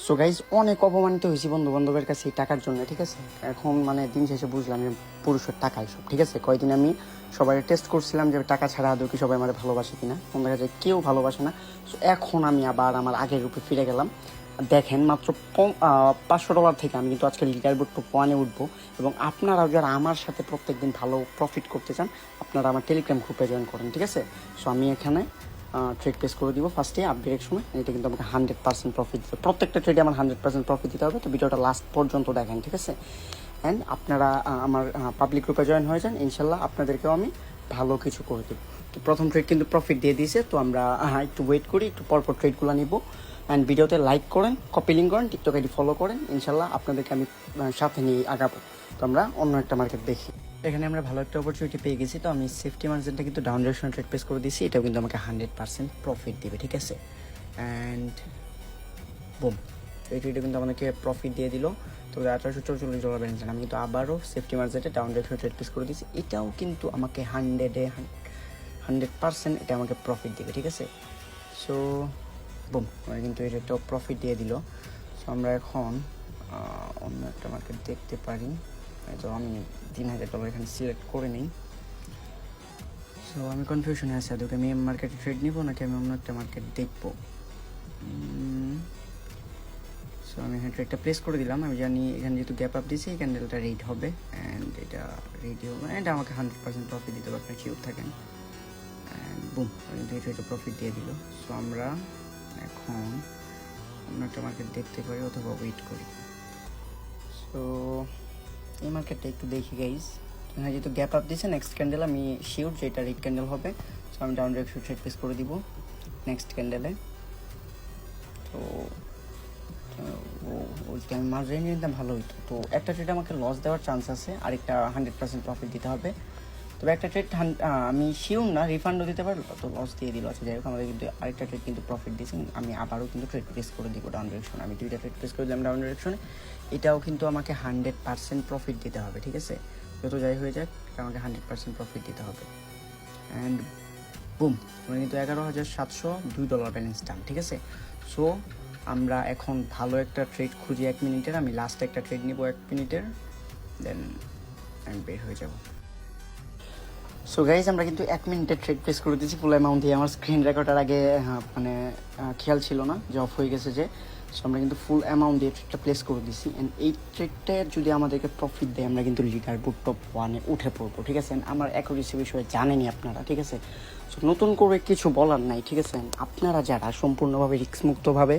So guys অনেক অপমানিত হয়েছি বন্ধু বান্ধবের কাছে এই টাকার জন্য, ঠিক আছে। এখন মানে দিন শেষে বুঝলাম যে পুরুষের টাকাই সব, ঠিক আছে। কয়দিন আমি সবাই টেস্ট করছিলাম যে টাকা ছাড়া আদৌ কি সবাই আমার ভালোবাসে কিনা, কোন দেখা যায় কেউ ভালোবাসে না। সো এখন আমি আবার আমার আগের রূপে ফিরে গেলাম। দেখেন মাত্র $500 থেকে আমি কিন্তু আজকে লিডার বোর্ড টপ 1-এ উঠবো। এবং আপনারাও যারা আমার সাথে প্রত্যেকদিন ভালো প্রফিট করতে চান, আপনারা আমার টেলিগ্রাম গ্রুপে জয়েন করেন, ঠিক আছে। সো আমি এখানে ট্রেড প্লেস করে দিব ফার্স্টে আপডেটের সময়। এটা কিন্তু আমাকে 100% প্রফিট দিতে, প্রত্যেকটা ট্রেডে আমার 100% প্রফিট দিতে হবে। তো ভিডিওটা লাস্ট পর্যন্ত দেখেন, ঠিক আছে। অ্যান্ড আপনারা আমার পাবলিক গ্রুপে জয়েন হয়ে যান, ইনশাল্লাহ আপনাদেরকেও আমি ভালো কিছু করে দেবো। তো প্রথম ট্রেড কিন্তু প্রফিট দিয়ে দিয়েছে, তো আমরা একটু ওয়েট করি, একটু পরপর ট্রেডগুলো নিব। অ্যান্ড ভিডিওতে লাইক করেন, কপি লিঙ্ক করেন, টিকটক আইডি ফলো করেন, ইনশাল্লাহ আপনাদেরকে আমি সাথে নিয়ে আগাবো। তো আমরা অন্য একটা মার্কেট দেখি। এখানে আমরা ভালো একটা অপরচুনিটি পেয়ে গেছি। তো আমি সেফটি মার্জিনটা কিন্তু ডাউন ডিরেকশনে ট্রেড প্লেস করে দিয়েছি। এটাও কিন্তু আমাকে 100% প্রফিট দেবে, ঠিক আছে। অ্যান্ড বুম, এই ট্রেডে কিন্তু আমাদেরকে প্রফিট দিয়ে দিল। তো $1844 ব্যালেন্স। আমি কিন্তু আবারও সেফটি মার্জিনটা ডাউন ডিরেকশনে ট্রেড প্লেস করে দিয়েছি। এটাও কিন্তু আমাকে 100% এটা আমাকে প্রফিট দেবে, ঠিক আছে। সো বুম, মানে কিন্তু এটা প্রফিট দিয়ে দিল। সো আমরা এখন অন্য একটা মার্কেট দেখতে পারি। তো আমি $3000 এখানে সিলেক্ট করে নিই। সো আমি কনফিউশনে আছি, আদৌ আমি মার্কেটে ট্রেড নিব নাকি আমি অন্য একটা মার্কেট দেখবো। সো আমি এখানে ট্রেডটা প্লেস করে দিলাম। আমি জানি এখানে যেহেতু গ্যাপ আপ দিয়েছি, এই ক্যান্ডেলটা রেড হবে অ্যান্ড এটা রেডি হবে, এটা আমাকে 100% প্রফিট দিতে পারে, আপনার শিওর থাকেন। অ্যান্ড বুম, কিন্তু এটা প্রফিট দিয়ে দিল। সো আমরা এখন অন্য একটা মার্কেট দেখতে পারি অথবা ওয়েট করি। সো এই মার্কেটটা একটু দেখি গাইজ। এখানে যেহেতু গ্যাপ আপ দিয়েছে, নেক্সট ক্যান্ডেল আমি শিওর যে এটা রেড ক্যান্ডেল হবে। সো আমি ডাউন ডিরেকশন ট্রেড প্লেস করে দিব নেক্সট ক্যান্ডেলে। তো ওইটা আমি মার্জিন নিতাম ভালো হইতো। তো একটা ট্রেড আমাকে লস দেওয়ার চান্স আছে, আরেকটা 100% প্রফিট দিতে হবে। তবে একটা ট্রেড আমি শিওর না, রিফান্ডও দিতে পারলো, তো লস দিয়ে দিল। আচ্ছা যাই হোক, আমাদের কিন্তু আরেকটা ট্রেড কিন্তু প্রফিট দিয়েছে। আমি আবারও কিন্তু ট্রেড প্লেস করে দিব ডাউন ডিরেকশনে। আমি 2টা ট্রেড প্লেস করে দিলাম ডাউন ডিরেকশনে। এটাও কিন্তু আমাকে 100% প্রফিট দিতে হবে, ঠিক আছে। যত যাই হয়ে যাক, এটা আমাকে 100% প্রফিট দিতে হবে। অ্যান্ড বুম, মানে কিন্তু $11,702 ব্যালেন্স ডান, ঠিক আছে। সো আমরা এখন ভালো একটা ট্রেড খুঁজি 1 মিনিটের। আমি লাস্ট একটা ট্রেড নিব 1 মিনিটের, দেন আমি বের হয়ে যাব। সো গাইজ, আমরা কিন্তু 1 মিনিটের ট্রেড প্লেস করে দিয়েছি ফুল অ্যামাউন্ট দিয়ে। আমার স্ক্রিন রেকর্ডার আগে মানে খেয়াল ছিল না যে অফ হয়ে গেছে যে। সো আমরা কিন্তু ফুল অ্যামাউন্ট দিয়ে ট্রেডটা প্লেস করে দিয়েছি। অ্যান্ড এই ট্রেডটা যদি আমাদেরকে প্রফিট দেয়, আমরা কিন্তু লিডার বুক টপ 1-এ উঠে পড়বো, ঠিক আছে। আমার অ্যাকুরেসি বিষয়ে জানেনই আপনারা, ঠিক আছে। সো নতুন করে কিছু বলার নাই, ঠিক আছে। আপনারা যারা সম্পূর্ণভাবে রিস্কমুক্তভাবে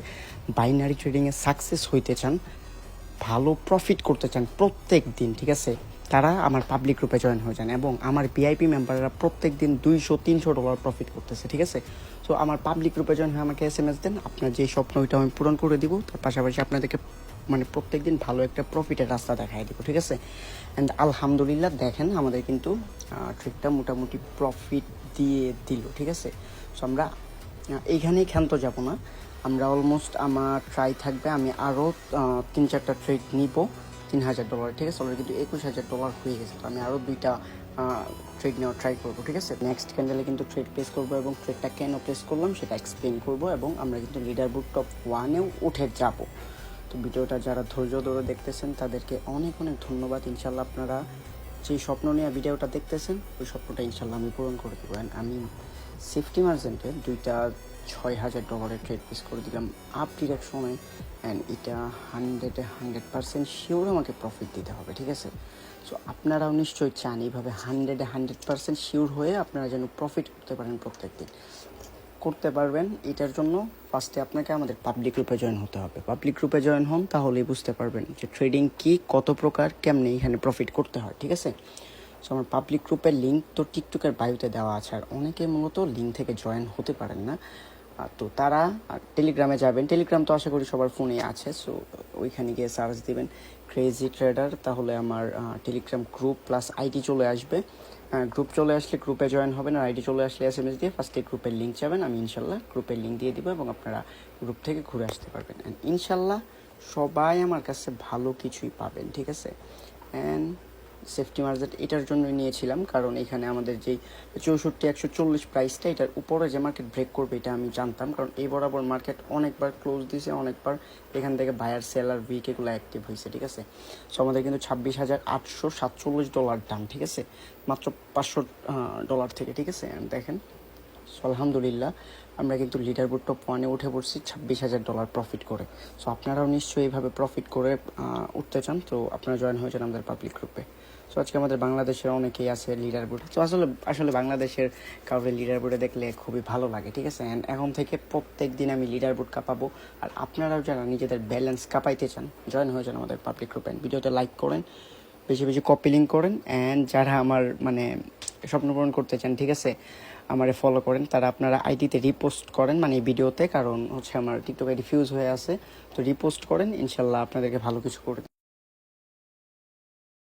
বাইনারি ট্রেডিংয়ে সাকসেস হইতে চান, ভালো প্রফিট করতে চান প্রত্যেক দিন, ঠিক আছে, তারা আমার পাবলিক গ্রুপে জয়েন হয়ে যান। এবং আমার ভিআইপি মেম্বাররা প্রত্যেক দিন $200-300 প্রফিট করতেছে, ঠিক আছে। সো আমার পাবলিক গ্রুপে জয়েন হয়ে আমাকে SMS দেন, আপনার যে স্বপ্ন ওইটা আমি পূরণ করে দিব। তার পাশাপাশি আপনাদেরকে মানে প্রত্যেক দিন ভালো একটা প্রফিটের রাস্তা দেখাই দিব, ঠিক আছে। অ্যান্ড আলহামদুলিল্লাহ দেখেন আমাদের কিন্তু ট্রিকটা মোটামুটি প্রফিট দিয়ে দিল, ঠিক আছে। সো আমরা এইখানেই ক্ষান্ত যাব না, আমরা অলমোস্ট আমার ট্রাই থাকবে আমি আরও 3-4টা ট্রেড নিব $3000, ঠিক আছে। অলরেডি কিন্তু $21,000 হয়ে গেছে। তো আমি আরও 2টা ট্রেড নেওয়ার ট্রাই করবো, ঠিক আছে। নেক্সট ক্যান্ডেলে কিন্তু ট্রেড প্লেস করবো এবং ট্রেডটা কেন প্লেস করলাম সেটা এক্সপ্লেন করবো। এবং আমরা কিন্তু লিডার বুক টপ 1-এও উঠে যাব। তো ভিডিওটা যারা ধৈর্য ধরে দেখতেছেন তাদেরকে অনেক অনেক ধন্যবাদ। ইনশাল্লাহ আপনারা যেই স্বপ্ন নিয়ে ভিডিওটা দেখতেছেন, ওই স্বপ্নটা ইনশাল্লাহ আমি পূরণ করে দেবো। আমি সেফটি মার্জেন্টে 2টা $6,000 ট্রেড প্লেস করে দিলাম আপ ডিরেকশনে। অ্যান্ড এটা 100% শিওর আমাকে প্রফিট দিতে হবে, ঠিক আছে। সো আপনারাও নিশ্চয়ই চান এইভাবে 100% শিওর হয়ে আপনারা যেন প্রফিট করতে পারেন প্রত্যেক দিন। করতে পারবেন এটার জন্য ফার্স্টে আপনাকে আমাদের পাবলিক গ্রুপে জয়েন হতে হবে। পাবলিক গ্রুপে জয়েন হন, তাহলেই বুঝতে পারবেন যে ট্রেডিং কী, কত প্রকার, কেমনে এখানে প্রফিট করতে হয়, ঠিক আছে। সো আমার পাবলিক গ্রুপের লিঙ্ক তো টিকটকের বায়োতে দেওয়া আছে। আর অনেকে মূলত লিঙ্ক থেকে জয়েন হতে পারেন না, তো তারা টেলিগ্রামে যাবেন। টেলিগ্রাম তো আশা করি সবার ফোনে আছে। সো ওইখানে গিয়ে সার্চ দিবেন ক্রেজি ট্রেডার, তাহলে আমার টেলিগ্রাম গ্রুপ প্লাস আইডি চলে আসবে। গ্রুপ চলে আসলে গ্রুপে জয়েন হবেন, আর আইডি চলে আসলে SMS দিয়ে ফার্স্টে গ্রুপের লিঙ্ক যাবেন। আমি ইনশাল্লাহ গ্রুপের লিঙ্ক দিয়ে দিব এবং আপনারা গ্রুপ থেকে ঘুরে আসতে পারবেন। অ্যান্ড ইনশাল্লাহ সবাই আমার কাছে ভালো কিছুই পাবেন, ঠিক আছে। অ্যান্ড সেফটি মার্জিন এটার জন্যই নিয়েছিলাম, কারণ এখানে আমাদের যেই 64-140 প্রাইসটা, এটার উপরে যে মার্কেট ব্রেক করবে এটা আমি জানতাম, কারণ এই বরাবর মার্কেট অনেকবার ক্লোজ দিয়েছে, অনেকবার এখান থেকে বায়ার সেলার উইক এগুলো অ্যাক্টিভ হয়েছে, ঠিক আছে। সো আমাদের কিন্তু $26,847 ডান, ঠিক আছে, মাত্র $500 থেকে, ঠিক আছে। দেখেন, সো আলহামদুলিল্লাহ আমরা কিন্তু লিডার বোর্ড টপ 1-এ উঠে পড়ছি $26,000 প্রফিট করে। সো আপনারাও নিশ্চয়ই এইভাবে প্রফিট করে উঠতে চান, তো আপনারা জয়েন হয়ে যান আমাদের পাবলিক গ্রুপে। সো আজকে আমাদের বাংলাদেশের অনেকেই আছে লিডার বোর্ডে। তো আসলে বাংলাদেশের কাউকে লিডার বোর্ডে দেখলে খুবই ভালো লাগে, ঠিক আছে। অ্যান্ড এখন থেকে প্রত্যেক দিন আমি লিডার বোর্ড কাঁপাবো, আর আপনারাও যারা নিজেদের ব্যালেন্স কাঁপাইতে চান জয়েন হয়ে যান আমাদের পাবলিক গ্রুপে। ভিডিওতে লাইক করেন, বেশি বেশি কপি লিঙ্ক করেন, অ্যান্ড যারা আমার মানে স্বপ্ন পূরণ করতে চান, ঠিক আছে, আমারে ফলো করেন, তারা আপনারা আইডিতে রিপোস্ট করেন, মানে এই ভিডিওতে, কারণ হচ্ছে আমার টিকটকে রিফিউজ হয়ে আছে, তো রিপোস্ট করেন, ইনশাল্লাহ আপনাদেরকে ভালো কিছু করে